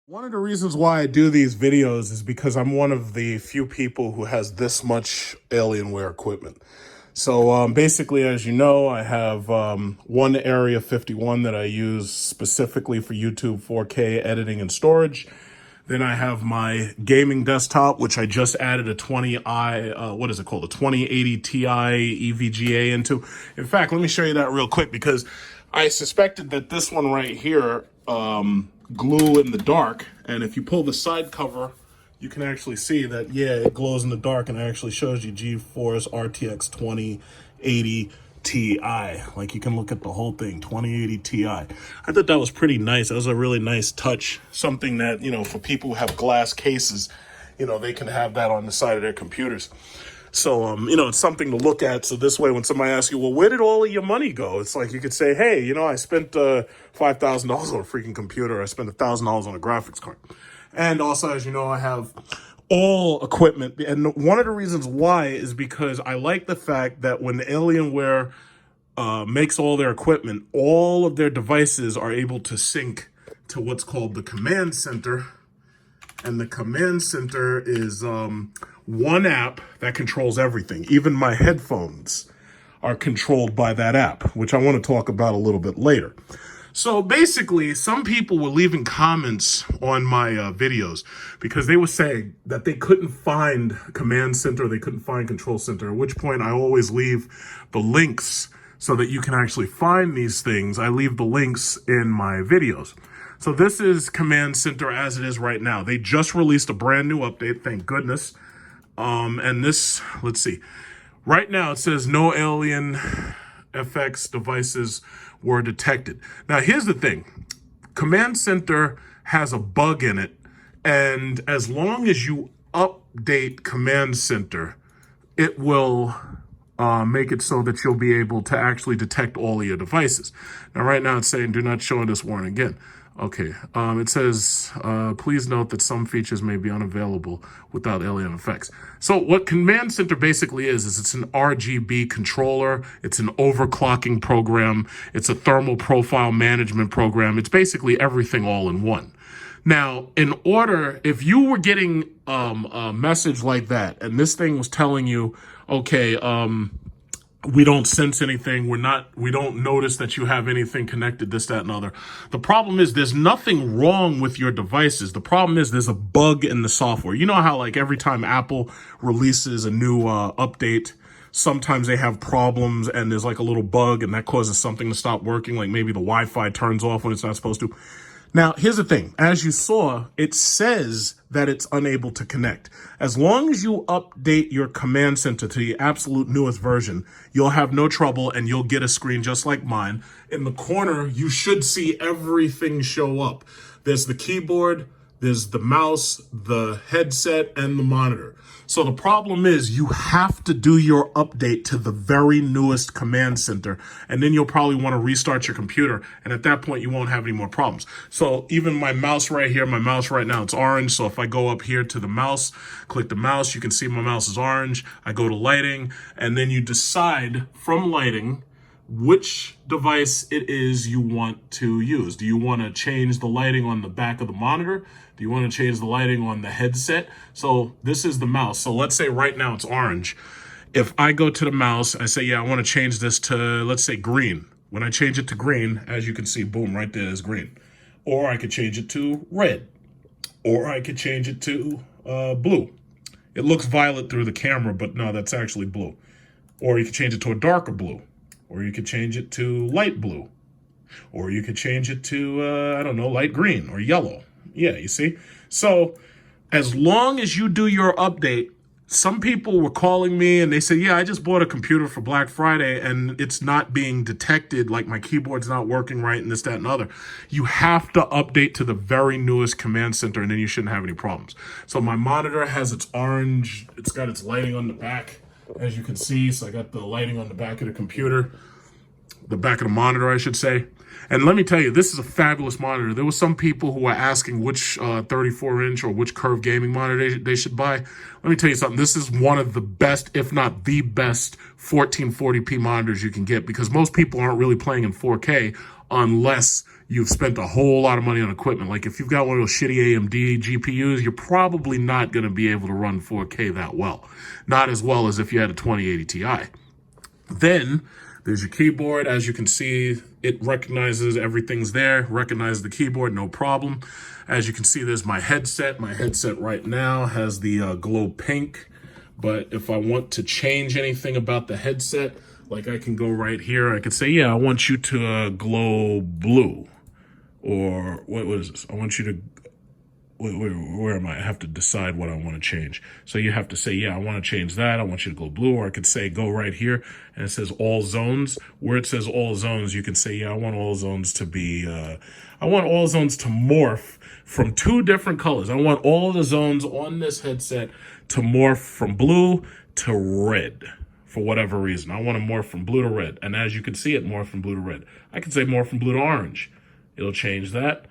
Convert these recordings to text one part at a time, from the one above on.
One of the reasons why I do these videos is because I'm one of the few people who has this much Alienware equipment. So basically, as you know, I have one Area 51 that I use specifically for YouTube 4K editing and storage. Then I have my gaming desktop, which I just added a 2080 Ti EVGA into. In fact, let me show you that real quick because I suspected that this one right here glue in the dark, and if you pull the side cover, you can actually see that, yeah, it glows in the dark and it actually shows you GeForce RTX 2080 Ti. Like, you can look at the whole thing, 2080 Ti. I thought that was pretty nice. That was a really nice touch. Something that, for people who have glass cases, they can have that on the side of their computers. So, it's something to look at. So this way, when somebody asks you, well, where did all of your money go? It's like you could say, hey, I spent $5,000 on a freaking computer. I spent $1,000 on a graphics card. And also, as you know, I have all equipment. And one of the reasons why is because I like the fact that when Alienware makes all their equipment, all of their devices are able to sync to what's called the command center. And the command center is one app that controls everything. Even my headphones are controlled by that app, which I want to talk about a little bit later. So basically, some people were leaving comments on my videos because they were saying that they couldn't find command center, they couldn't find control center, at which point I always leave the links so that you can actually find these things. I leave the links in my videos. So this is command center as it is right now. They just released a brand new update, thank goodness. And this, let's see. Right now it says no alien FX devices were detected. Now here's the thing. Command center has a bug in it. And as long as you update command center, it will make it so that you'll be able to actually detect all of your devices. Now right now it's saying do not show this warning again. Okay, it says, please note that some features may be unavailable without alien effects. So what Command Center basically is it's an RGB controller, it's an overclocking program, it's a thermal profile management program, it's basically everything all in one. Now, if you were getting a message like that, and this thing was telling you, okay, we don't sense anything. We don't notice that you have anything connected, this, that, and other. The problem is there's nothing wrong with your devices. The problem is there's a bug in the software. You know how like every time Apple releases a new update, sometimes they have problems and there's like a little bug and that causes something to stop working. Like maybe the Wi-Fi turns off when it's not supposed to. Now, here's the thing. As you saw, it says that it's unable to connect. As long as you update your command center to the absolute newest version, you'll have no trouble and you'll get a screen just like mine. In the corner, you should see everything show up. There's the keyboard, there's the mouse, the headset, and the monitor. So the problem is you have to do your update to the very newest command center, and then you'll probably want to restart your computer, and at that point you won't have any more problems. So even my mouse right here, my mouse right now, it's orange. So if I go up here to the mouse, click the mouse, you can see my mouse is orange. I go to lighting, and then you decide from lighting which device it is you want to use. Do you want to change the lighting on the back of the monitor? Do you want to change the lighting on the headset? So this is the mouse. So let's say right now it's orange. If I go to the mouse, I say, yeah, I want to change this to, let's say, green. When I change it to green, as you can see, boom, right there is green. Or I could change it to red. Or I could change it to blue. It looks violet through the camera, but no, that's actually blue. Or you could change it to a darker blue. Or you could change it to light blue. Or you could change it to, I don't know, light green or yellow. Yeah, you see? So as long as you do your update, some people were calling me and they said, yeah, I just bought a computer for Black Friday and it's not being detected, like my keyboard's not working right and this, that, and other. You have to update to the very newest command center and then you shouldn't have any problems. So my monitor has its orange, it's got its lighting on the back, as you can see. So I got the lighting on the back of the computer. back of the monitor, I should say. And let me tell you, this is a fabulous monitor. There were some people who were asking which 34-inch or which curved gaming monitor they should buy. Let me tell you something. This is one of the best, if not the best, 1440p monitors you can get, because most people aren't really playing in 4K unless you've spent a whole lot of money on equipment. Like if you've got one of those shitty AMD GPUs, you're probably not going to be able to run 4K that well. Not as well as if you had a 2080 Ti. Then there's your keyboard. As you can see, it recognizes everything's there, recognizes the keyboard, no problem. As you can see, there's my headset. My headset right now has the glow pink, but if I want to change anything about the headset, like I can go right here. I can say, yeah, I want you to glow blue. Or what is this? I want you to, where am I? I have to decide what I want to change. So you have to say, yeah, I want to change that. I want you to go blue. Or I could say, go right here. And it says all zones. Where it says all zones, you can say, yeah, I want all zones to be, I want all zones to morph from 2 different colors. I want all of the zones on this headset to morph from blue to red. For whatever reason, I want to morph from blue to red. And as you can see, it morph from blue to red. I could say morph from blue to orange. It'll change that.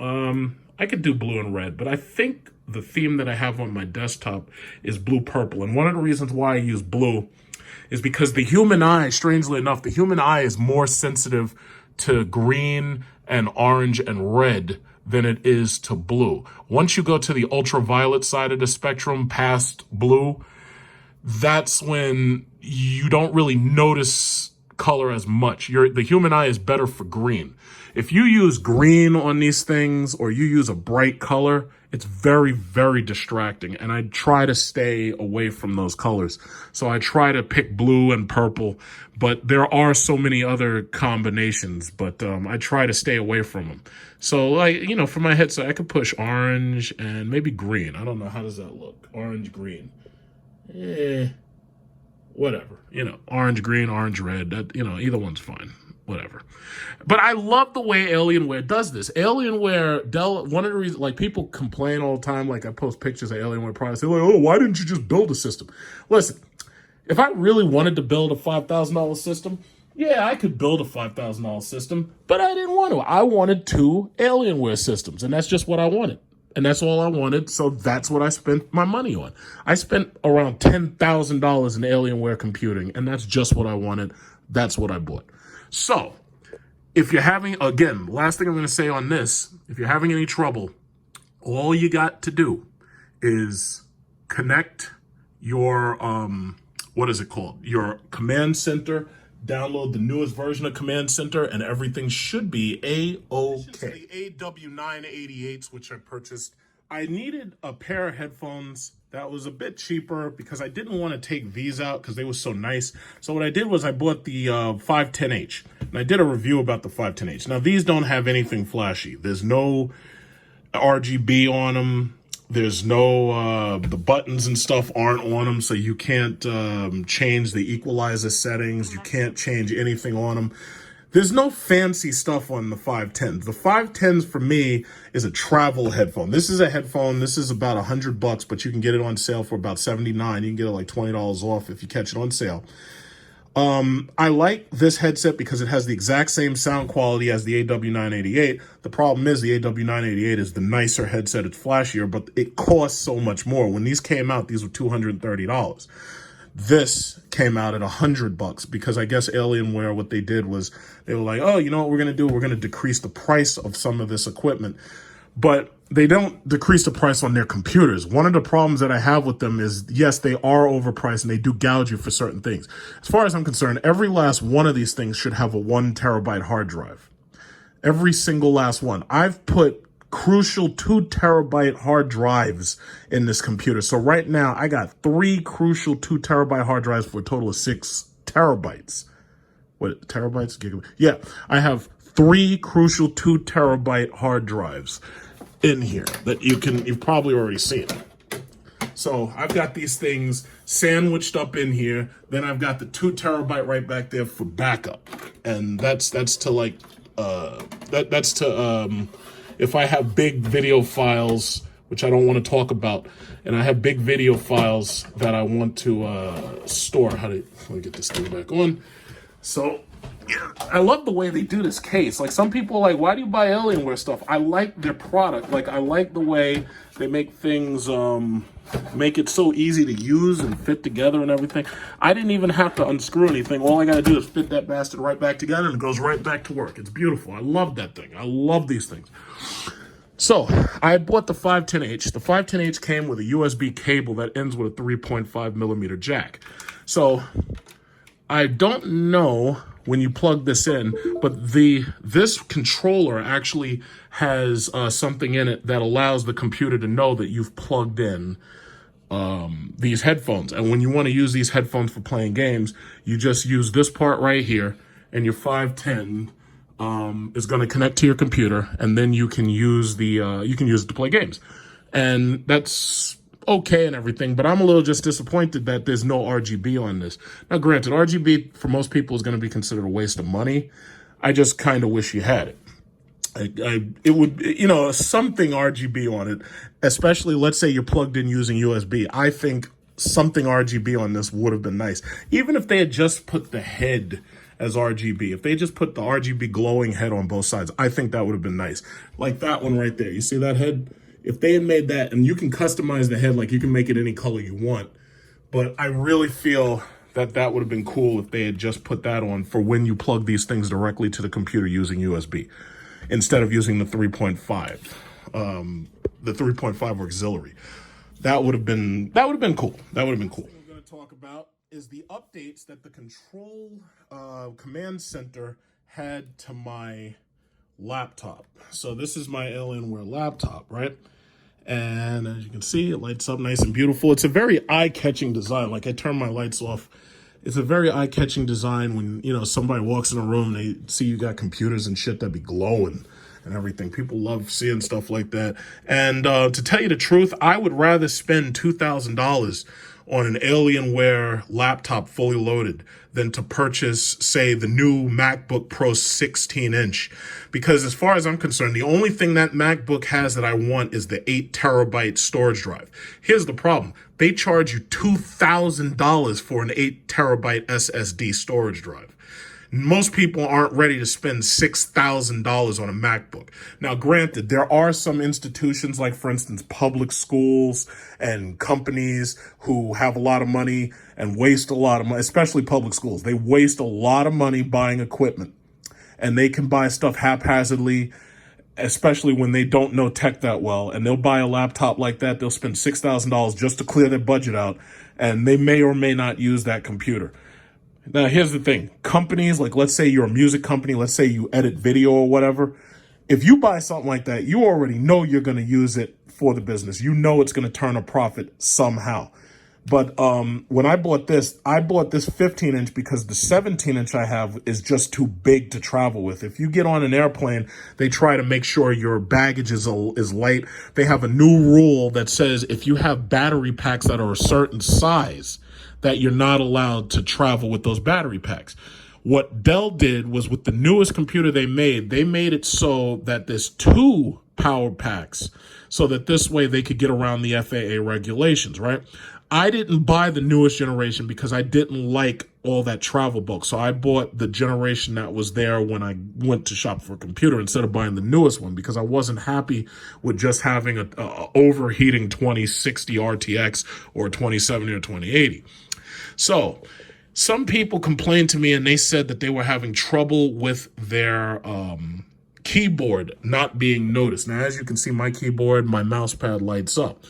I could do blue and red, but I think the theme that I have on my desktop is blue-purple. And one of the reasons why I use blue is because the human eye, strangely enough, the human eye is more sensitive to green and orange and red than it is to blue. Once you go to the ultraviolet side of the spectrum past blue, that's when you don't really notice color as much. The human eye is better for green. If you use green on these things or you use a bright color, it's very, very distracting. And I try to stay away from those colors. So I try to pick blue and purple, but there are so many other combinations, but I try to stay away from them. So like, you know, for my headset, I could push orange and maybe green. I don't know. How does that look? Orange, green. Whatever, you know, orange, green, orange, red, that, you know, either one's fine, whatever. But I love the way Alienware does this. Alienware, Dell, one of the reasons, like people complain all the time, like I post pictures of Alienware products, they're like, oh, why didn't you just build a system? Listen, if I really wanted to build a $5,000 system, yeah, I could build a $5,000 system, but I didn't want to. I wanted 2 Alienware systems, and that's just what I wanted. And that's all I wanted, so that's what I spent my money on. I spent around $10,000 in Alienware computing, and that's just what I wanted. That's what I bought. So, if you're having, again, last thing I'm going to say on this, if you're having any trouble, all you got to do is connect your, what is it called? Your command center. Download the newest version of Command Center, and everything should be A-OK. The AW988s, which I purchased. I needed a pair of headphones that was a bit cheaper because I didn't want to take these out because they were so nice. So what I did was I bought the 510H, and I did a review about the 510H. Now, these don't have anything flashy. There's no RGB on them. There's no, the buttons and stuff aren't on them, so you can't change the equalizer settings. You can't change anything on them. There's no fancy stuff on the 510s. The 510s for me is a travel headphone. This is a headphone. This is about $100, but you can get it on sale for about $79. You can get it like $20 off if you catch it on sale. I like this headset because it has the exact same sound quality as the AW988. The problem is the AW988 is the nicer headset. It's flashier, but it costs so much more. When these came out, these were $230. This came out at $100 because I guess Alienware, what they did was they were like, oh, you know what we're going to do? We're going to decrease the price of some of this equipment. But they don't decrease the price on their computers. One of the problems that I have with them is, yes, they are overpriced and they do gouge you for certain things. As far as I'm concerned, every last one of these things should have a 1 terabyte hard drive. Every single last one. I've put crucial 2 terabyte hard drives in this computer. So right now I got 3 crucial 2 terabyte hard drives for a total of 6 terabytes. What, terabytes? Gigabytes? Yeah, I have 3 crucial 2 terabyte hard drives in here that you've probably already seen. So I've got these things sandwiched up in here. Then I've got the 2 terabyte right back there for backup. And that's to like, that's to, if I have big video files, which I don't want to talk about, and I have big video files that I want to store. Let me get this thing back on. So I love the way they do this case. Like, some people are like, why do you buy Alienware stuff? I like their product. Like, I like the way they make things, make it so easy to use and fit together and everything. I didn't even have to unscrew anything. All I got to do is fit that bastard right back together and it goes right back to work. It's beautiful. I love that thing. I love these things. So I bought the 510H. The 510H came with a USB cable that ends with a 3.5 millimeter jack. So I don't know when you plug this in, but this controller actually has something in it that allows the computer to know that you've plugged in these headphones. And when you want to use these headphones for playing games, you just use this part right here, and your 510 is going to connect to your computer, and then you can use it to play games. And that's okay and everything, but I'm a little just disappointed that there's no RGB on this. Now, granted, RGB for most people is going to be considered a waste of money. I just kind of wish you had it. It would, something RGB on it, especially let's say you're plugged in using USB. I think something RGB on this would have been nice. Even if they had just put the head as RGB, if they just put the RGB glowing head on both sides, I think that would have been nice. Like that one right there. You see that head? If they had made that, and you can customize the head, like you can make it any color you want, but I really feel that that would have been cool if they had just put that on for when you plug these things directly to the computer using USB, instead of using the 3.5, the 3.5 auxiliary. That would have been cool. That would have been cool. What I'm going to talk about is the updates that the control command center had to my laptop. So this is my Alienware laptop, right? And as you can see, it lights up nice and beautiful. It's a very eye-catching design. Like, I turn my lights off. It's a very eye-catching design when, somebody walks in a room, they see you got computers and shit that be glowing and everything. People love seeing stuff like that. And to tell you the truth, I would rather spend $2,000 on an Alienware laptop fully loaded than to purchase, say, the new MacBook Pro 16-inch. Because as far as I'm concerned, the only thing that MacBook has that I want is the 8 terabyte storage drive. Here's the problem. They charge you $2,000 for an 8 terabyte SSD storage drive. Most people aren't ready to spend $6,000 on a MacBook. Now, granted, there are some institutions, like, for instance, public schools and companies who have a lot of money and waste a lot of money, especially public schools. They waste a lot of money buying equipment, and they can buy stuff haphazardly, especially when they don't know tech that well. And they'll buy a laptop like that. They'll spend $6,000 just to clear their budget out, and they may or may not use that computer. Now, here's the thing. Companies, like, let's say you're a music company, let's say you edit video or whatever. If you buy something like that, you already know you're going to use it for the business. You know it's going to turn a profit somehow. But when I bought this 15-inch because the 17-inch I have is just too big to travel with. If you get on an airplane, they try to make sure your baggage is light. They have a new rule that says if you have battery packs that are a certain size, that you're not allowed to travel with those battery packs. What Dell did was, with the newest computer they made it so that there's 2 power packs, so that this way they could get around the FAA regulations, right? I didn't buy the newest generation because I didn't like all that travel bulk. So I bought the generation that was there when I went to shop for a computer instead of buying the newest one, because I wasn't happy with just having a overheating 2060 RTX or 2070 or 2080. So some people complained to me and they said that they were having trouble with their keyboard not being noticed. Now, as you can see, my keyboard, my mouse pad lights up.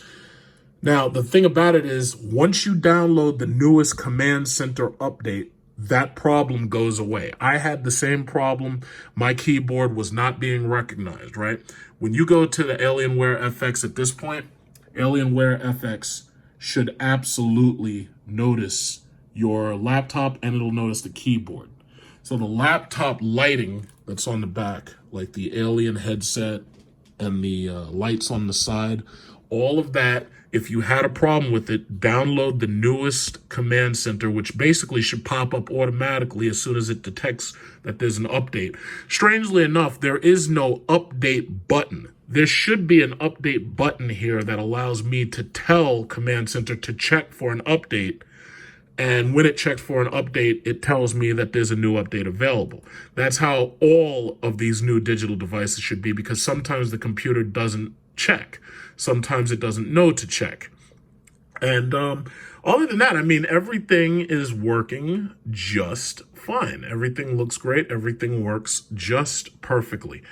Now, the thing about it is, once you download the newest Command Center update, that problem goes away. I had the same problem. My keyboard was not being recognized, right? When you go to the Alienware FX at this point, Alienware FX should absolutely notice your laptop, and it'll notice the keyboard. So the laptop lighting that's on the back, like the Alien headset and the lights on the side, all of that, if you had a problem with it, download the newest Command Center, which basically should pop up automatically as soon as it detects that there's an update. Strangely enough, there is no update button. There should be an update button here that allows me to tell Command Center to check for an update And when it checks for an update, it tells me that there's a new update available. That's how all of these new digital devices should be, because sometimes the computer doesn't check. Sometimes it doesn't know to check. And other than that, I mean, everything is working just fine. Everything looks great. Everything works just perfectly.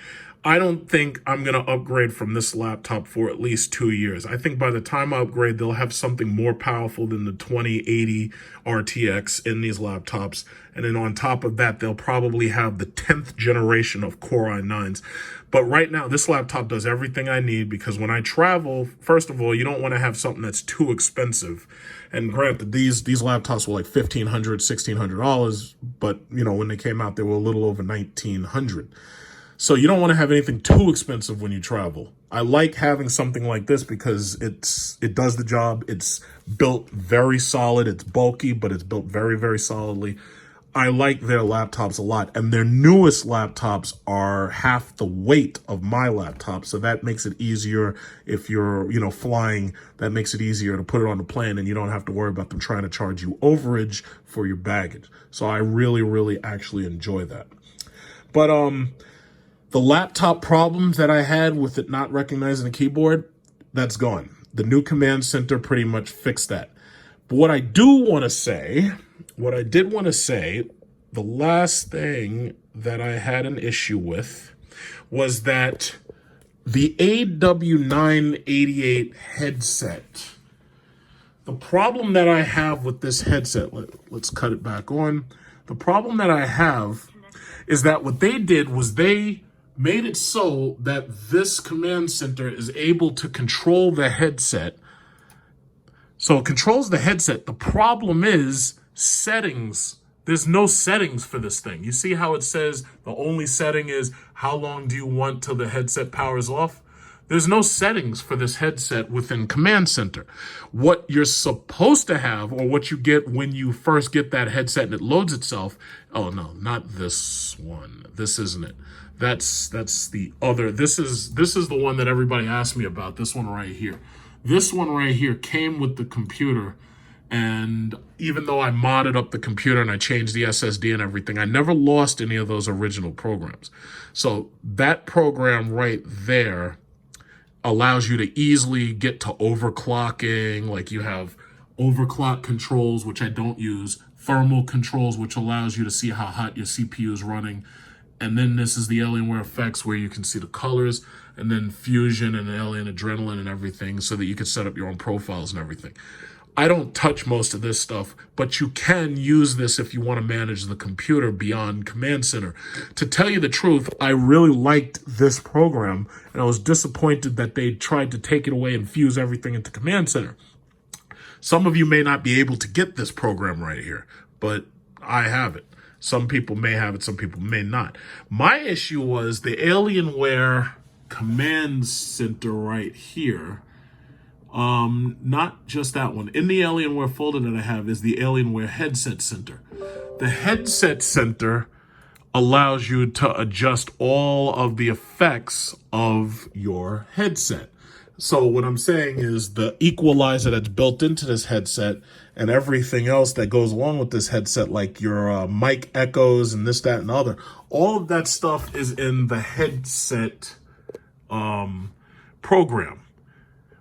I don't think I'm going to upgrade from this laptop for at least 2 years. I think by the time I upgrade, they'll have something more powerful than the 2080 RTX in these laptops. And then on top of that, they'll probably have the 10th generation of Core i9s. But right now, this laptop does everything I need, because when I travel, first of all, you don't want to have something that's too expensive. And granted, these laptops were like $1,500, $1,600, but you know, when they came out, they were a little over $1,900. So you don't want to have anything too expensive when you travel. I like having something like this because it does the job. It's built very solid. It's bulky, but it's built very, very solidly. I like their laptops a lot, and their newest laptops are half the weight of my laptop, so that makes it easier if you're, you know, flying. That makes it easier to put it on the plane, and you don't have to worry about them trying to charge you overage for your baggage. So I really, really actually enjoy that. But the laptop problems that I had with it not recognizing the keyboard, that's gone. The new command center pretty much fixed that. But what I do want to say, what I did want to say, the last thing that I had an issue with was that the AW988 headset. The problem that I have with this headset, let's cut it back on. The problem that I have is that what they did was they made it so that this command center is able to control the headset. So it controls the headset. The problem is settings. There's no settings for this thing. You see how it says the only setting is how long do you want till the headset powers off? There's no settings for this headset within Command Center. What you're supposed to have, or what you get when you first get that headset and it loads itself, oh no, not this one. This isn't it. That's the other. This is the one that everybody asked me about, this one right here. This one right here came with the computer, and even though I modded up the computer and I changed the SSD and everything, I never lost any of those original programs. So that program right there allows you to easily get to overclocking. Like you have overclock controls, which I don't use, thermal controls, which allows you to see how hot your CPU is running. And then this is the Alienware effects, where you can see the colors, and then fusion and alien adrenaline and everything, so that you can set up your own profiles and everything. I don't touch most of this stuff, but you can use this if you want to manage the computer beyond Command Center. To tell you the truth, I really liked this program, and I was disappointed that they tried to take it away and fuse everything into Command Center. Some of you may not be able to get this program right here, but I have it. Some people may have it, some people may not. My issue was the Alienware Command Center right here. Not just that one. In the Alienware folder that I have is the Alienware Headset Center. The Headset Center allows you to adjust all of the effects of your headset. So what I'm saying is the equalizer that's built into this headset and everything else that goes along with this headset, like your mic echoes and this, that, and the other, all of that stuff is in the headset program.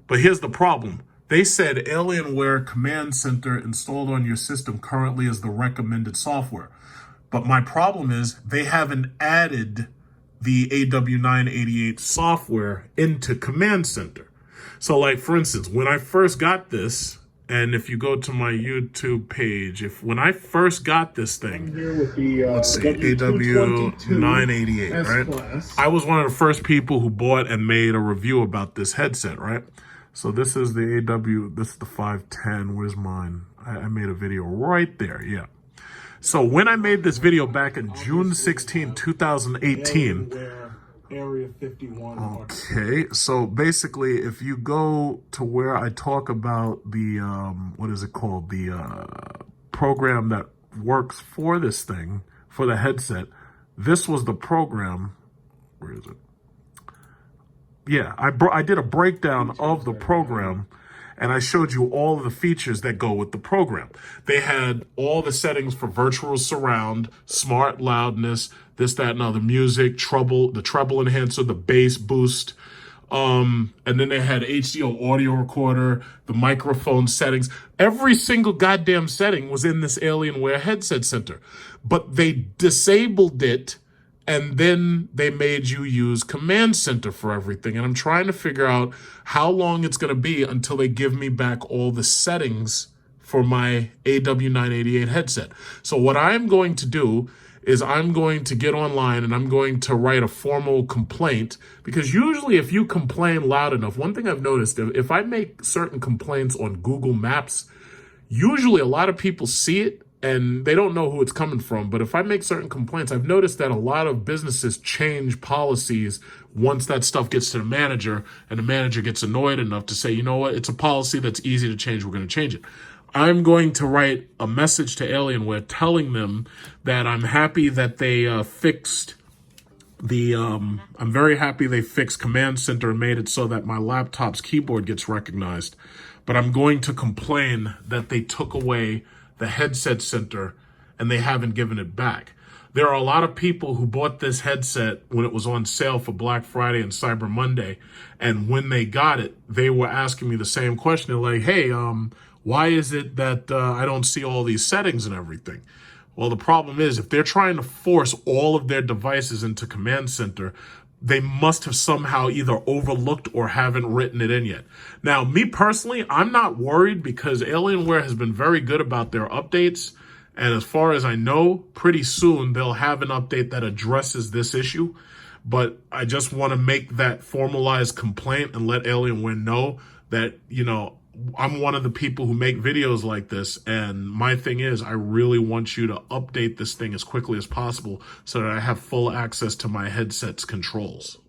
But here's the problem. They said Alienware Command Center installed on your system currently is the recommended software. But my problem is they haven't added the AW988 software into Command Center. So like, for instance, when I first got this, and if you go to my YouTube page, when I first got this thing, let's see, AW988, right? I was one of the first people who bought and made a review about this headset, right? So this is the this is the 510, where's mine? I made a video right there, yeah. So when I made this video back in June 16, 2018, Area 51. Okay, so basically, if you go to where I talk about the, what is it called? The program that works for this thing, for the headset, this was the program. Where is it? Yeah, I did a breakdown of the program, and I showed you all of the features that go with the program. They had all the settings for virtual surround, smart loudness, this, that, and other, music, treble, the treble enhancer, the bass boost, and then they had HDO audio recorder, the microphone settings. Every single goddamn setting was in this Alienware headset center, but they disabled it, and then they made you use Command Center for everything. And I'm trying to figure out how long it's going to be until they give me back all the settings for my AW988 headset. So what I'm going to do is I'm going to get online and I'm going to write a formal complaint, because usually if you complain loud enough, one thing I've noticed, if I make certain complaints on Google Maps, usually a lot of people see it and they don't know who it's coming from. But if I make certain complaints, I've noticed that a lot of businesses change policies once that stuff gets to the manager, and the manager gets annoyed enough to say, you know what, it's a policy that's easy to change, we're going to change it. I'm going to write a message to Alienware telling them that I'm happy that they fixed the, I'm very happy they fixed Command Center and made it so that my laptop's keyboard gets recognized. But I'm going to complain that they took away the headset center and they haven't given it back. There are a lot of people who bought this headset when it was on sale for Black Friday and Cyber Monday. And when they got it, they were asking me the same question. They're like, hey, why is it that I don't see all these settings and everything? Well, the problem is, if they're trying to force all of their devices into Command Center, they must have somehow either overlooked or haven't written it in yet. Now, me personally, I'm not worried because Alienware has been very good about their updates. And as far as I know, pretty soon they'll have an update that addresses this issue. But I just want to make that formalized complaint and let Alienware know that, you know, I'm one of the people who make videos like this, and my thing is I really want you to update this thing as quickly as possible so that I have full access to my headset's controls.